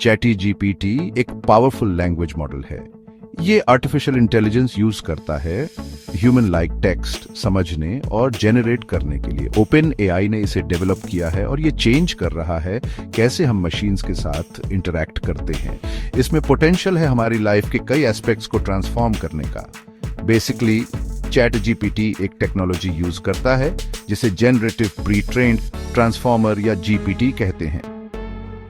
ChatGPT एक powerful language model है। ये आर्टिफिशियल इंटेलिजेंस यूज करता है ह्यूमन लाइक टेक्स्ट समझने और जेनरेट करने के लिए। ओपन एआई ने इसे डेवलप किया है और ये चेंज कर रहा है कैसे हम मशीन्स के साथ इंटरैक्ट करते हैं। इसमें पोटेंशियल है हमारी लाइफ के कई एस्पेक्ट्स को ट्रांसफॉर्म करने का। बेसिकली ChatGPT एक टेक्नोलॉजी यूज करता है जिसे जेनरेटिव प्री ट्रेन्ड ट्रांसफॉर्मर या जीपीटी कहते हैं।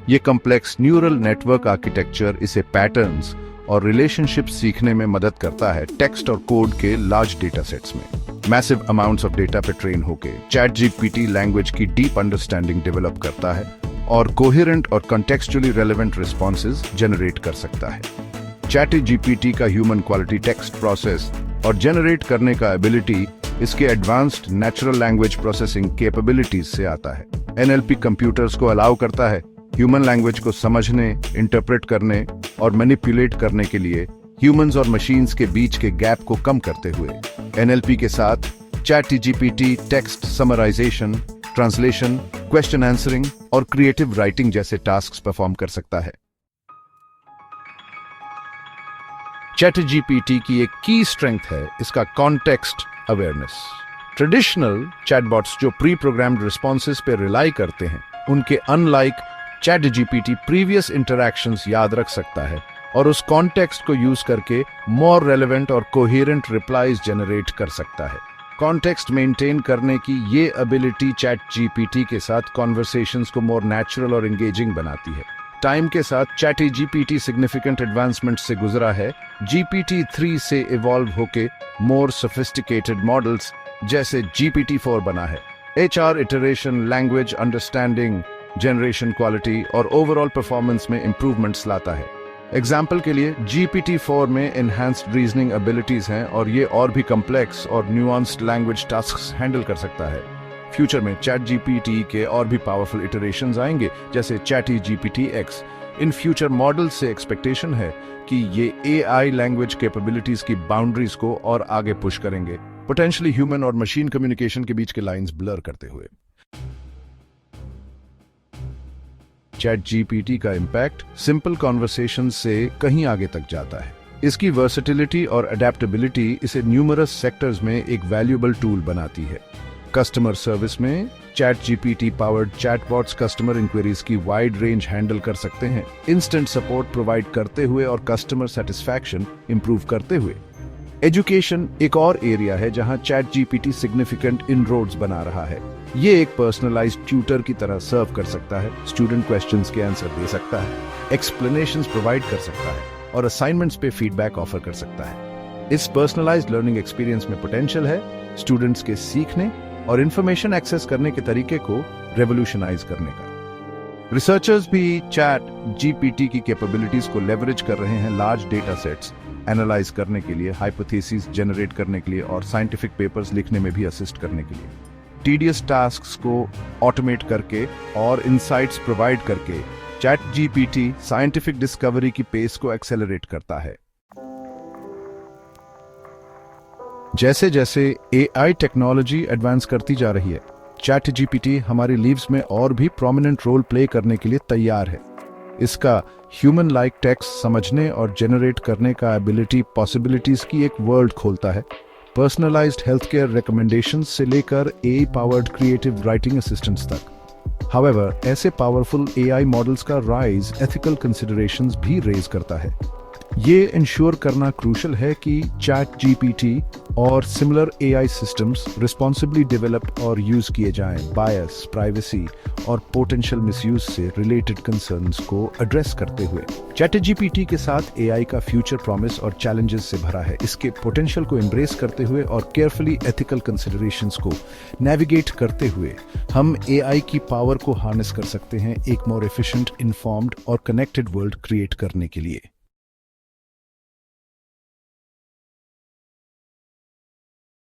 ये कॉम्प्लेक्स न्यूरल नेटवर्क आर्किटेक्चर इसे पैटर्न्स और रिलेशनशिप सीखने में मदद करता है टेक्स्ट और कोड के लार्ज डेटा सेट्स में। मैसिव अमाउंट्स ऑफ डेटा पे ट्रेन होके ChatGPT लैंग्वेज की डीप अंडरस्टैंडिंग डेवलप करता है और कोहेरेंट और कॉन्टेक्चुअली रेलेवेंट रिस्पॉन्सेज जनरेट कर सकता है। ChatGPT का ह्यूमन क्वालिटी टेक्स्ट प्रोसेस और जनरेट करने का एबिलिटी इसके advanced natural language processing capabilities से आता है। NLP कंप्यूटर्स को अलाउ करता है ह्यूमन लैंग्वेज को समझने, इंटरप्रेट करने और मैनिपुलेट करने के लिए ह्यूमंस और मशीन्स के बीच के गैप को कम करते हुए। NLP के साथ ChatGPT text summarization, translation, question answering और क्रिएटिव राइटिंग जैसे टास्क्स परफॉर्म कर सकता है। ChatGPT की एक की स्ट्रेंथ है इसका कॉन्टेक्स्ट अवेयरनेस। ट्रेडिशनल चैटबॉट्स जो प्री प्रोग्राम्ड रिस्पॉन्सेस पे रिलाई करते हैं, उनके अनलाइक ChatGPT प्रीवियस इंटरैक्शंस याद रख सकता है और उस कॉन्टेक्स्ट को यूज करके मोर रेलेवेंट और कोहेरेंट रिप्लाईज जनरेट कर सकता है। कॉन्टेक्स्ट मेंटेन करने की ये एबिलिटी ChatGPT के साथ कॉन्वर्सेशंस को मोर नेचुरल और एंगेजिंग बनाती है। टाइम के साथ ChatGPT सिग्निफिकेंट एडवांसमेंट से गुजरा है। GPT-3 से इवॉल्व होके मोर सोफिस्टिकेटेड मॉडल्स जैसे GPT-4 बना है। HR iteration, language understanding, generation quality और ओवरऑल परफॉर्मेंस में इंप्रूवमेंट्स लाता है। एग्जाम्पल के लिए GPT-4 में एनहांस्ड रीजनिंग एबिलिटीज हैं और ये और भी कॉम्प्लेक्स और न्यूआंस्ड लैंग्वेज टास्क्स हैंडल कर सकता है। फ्यूचर में ChatGPT के और भी पावरफुल इटरेशंस आएंगे जैसे ChatGPT-X। इन फ्यूचर मॉडल्स से एक्सपेक्टेशन है कि ये AI लैंग्वेज कैपेबिलिटीज की बाउंड्रीज को और आगे पुश करेंगे, पोटेंशियली ह्यूमन और मशीन कम्युनिकेशन के बीच के लाइंस ब्लर करते हुए। ChatGPT का इम्पैक्ट सिंपल कॉन्वर्सेशन से कहीं आगे तक जाता है। इसकी वर्सेटिलिटी और अडेप्टेबिलिटी इसे न्यूमरस सेक्टर्स में एक वैल्यूएबल टूल बनाती है। कस्टमर सर्विस में ChatGPT powered chatbots customer inquiries की वाइड रेंज हैंडल कर सकते हैं, इंस्टेंट सपोर्ट प्रोवाइड करते हुए और कस्टमर सेटिस्फैक्शन इंप्रूव करते हुए। एजुकेशन एक और एरिया है जहां ChatGPT सिग्निफिकेंट इनरोड्स बना रहा है। ये एक पर्सनलाइज्ड ट्यूटर की तरह सर्व कर सकता है, स्टूडेंट क्वेश्चंस के आंसर दे सकता है, एक्सप्लेनेशंस प्रोवाइड कर सकता है और असाइनमेंट्स पे फीडबैक ऑफर कर सकता है। इस पर्सनलाइज्ड लर्निंग एक्सपीरियंस में पोटेंशियल है स्टूडेंट्स के सीखने और इंफॉर्मेशन एक्सेस करने के तरीके को रेवोल्यूशनाइज करने का। रिसर्चर्स भी ChatGPT की कैपेबिलिटीज को लेवरेज कर रहे हैं लार्ज डेटा सेट्स एनालाइज करने के लिए, हाइपोथेसिस जनरेट करने के लिए और साइंटिफिक पेपर्स लिखने में भी असिस्ट करने के लिए। टीडियस टास्क्स को ऑटोमेट करके और इनसाइट्स प्रोवाइड करके ChatGPT साइंटिफिक डिस्कवरी की पेस को एक्सेलरेट करता है। जैसे जैसे AI टेक्नोलॉजी एडवांस करती जा रही है, ChatGPT हमारी लीव्स में और भी प्रोमिनेंट रोल प्ले करने के लिए तैयार है। इसका ह्यूमन लाइक टेक्स्ट समझने और जनरेट करने का एबिलिटी पॉसिबिलिटीज की एक वर्ल्ड खोलता है। पर्सनलाइज्ड हेल्थ केयर रिकमेंडेशंस से लेकर AI powered creative writing assistants तक। हाउएवर, ऐसे पावरफुल AI मॉडल्स का राइज एथिकल कंसिडरेशंस भी रेज करता है। ये इंश्योर करना क्रूशल है कि ChatGPT और similar AI systems responsibly develop और यूज किए जाएं, बायस, प्राइवेसी और पोटेंशियल मिसयूज से रिलेटेड कंसर्न्स को एड्रेस करते हुए। ChatGPT के साथ AI का फ्यूचर प्रॉमिस और चैलेंजेस से भरा है। इसके पोटेंशियल को एम्ब्रेस करते हुए और केयरफुली एथिकल कंसिडरेशंस को नेविगेट करते हुए हम AI की पावर को हार्नेस कर सकते हैं एक मोर एफिशिएंट, इन्फॉर्म्ड और कनेक्टेड वर्ल्ड क्रिएट करने के लिए।